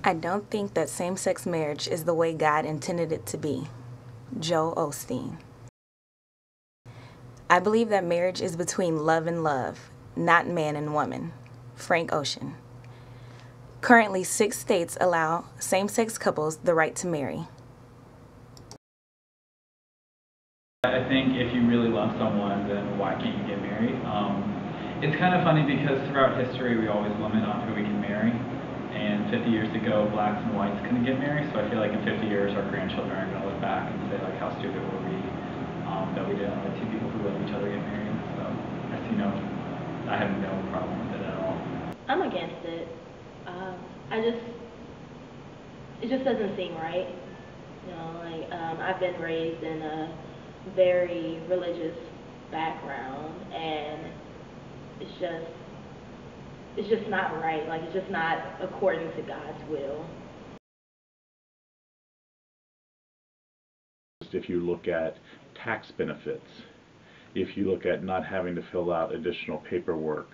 I don't think that same-sex marriage is the way God intended it to be. Joel Osteen. I believe that marriage is between love and love, not man and woman. Frank Ocean. Currently, 6 states allow same-sex couples the right to marry. I think if you really love someone, then why can't you get married? It's kind of funny because throughout history we always limit on who we can marry. And 50 years ago, blacks and whites couldn't get married, so I feel like in 50 years our grandchildren are going to look back and say, like, how stupid were we that we didn't let 2 people who love each other get married. So I have no problem with it at all. I'm against it. It just doesn't seem right. I've been raised in a very religious background, and it's just not right. Like, it's just not according to God's will. If you look at tax benefits, if you look at not having to fill out additional paperwork,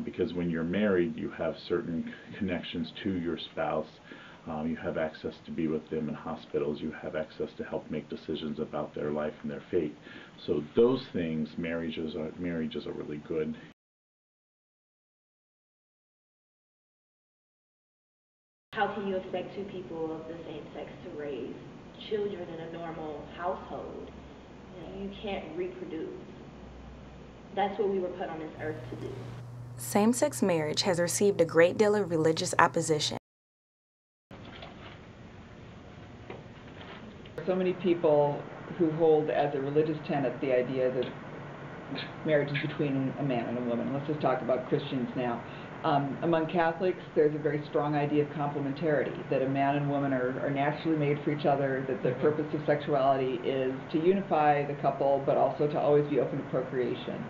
because when you're married you have certain connections to your spouse. You have access to be with them in hospitals, you have access to help make decisions about their life and their fate. So those things, marriages are really good. How can you expect 2 people of the same sex to raise children in a normal household? You can't reproduce. That's what we were put on this earth to do. Same-sex marriage has received a great deal of religious opposition. So many people who hold as a religious tenet the idea that marriage is between a man and a woman. Let's just talk about Christians now. Among Catholics, there's a very strong idea of complementarity, that a man and woman are naturally made for each other, that the purpose of sexuality is to unify the couple, but also to always be open to procreation.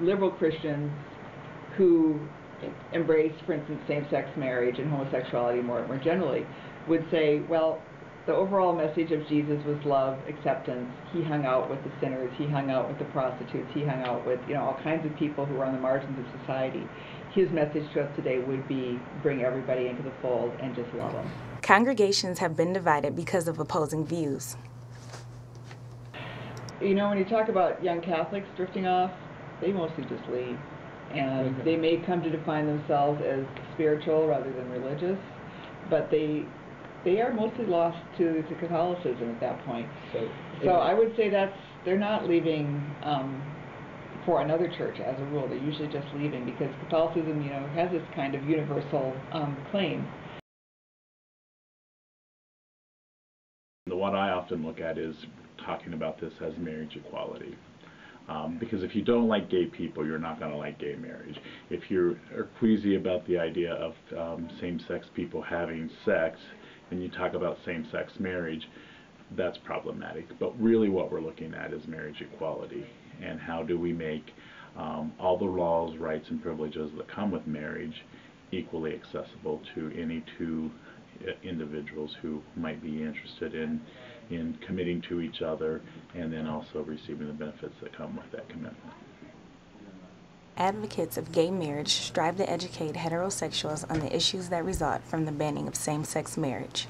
Liberal Christians who embrace, for instance, same-sex marriage and homosexuality more generally would say, well, the overall message of Jesus was love, acceptance. He hung out with the sinners, he hung out with the prostitutes, he hung out with all kinds of people who were on the margins of society. His message to us today would be bring everybody into the fold and just love them. Congregations have been divided because of opposing views. When you talk about young Catholics drifting off, they mostly just leave. And they may come to define themselves as spiritual rather than religious, but they are mostly lost to Catholicism at that point. So I would say they're not leaving for another church as a rule. They're usually just leaving because Catholicism, has this kind of universal claim. What I often look at is talking about this as marriage equality. Because if you don't like gay people, you're not going to like gay marriage. If you're queasy about the idea of same-sex people having sex, and you talk about same-sex marriage, that's problematic. But really what we're looking at is marriage equality, and how do we make all the laws, rights, and privileges that come with marriage equally accessible to any 2 individuals who might be interested in committing to each other, and then also receiving the benefits that come with that commitment. Advocates of gay marriage strive to educate heterosexuals on the issues that result from the banning of same-sex marriage.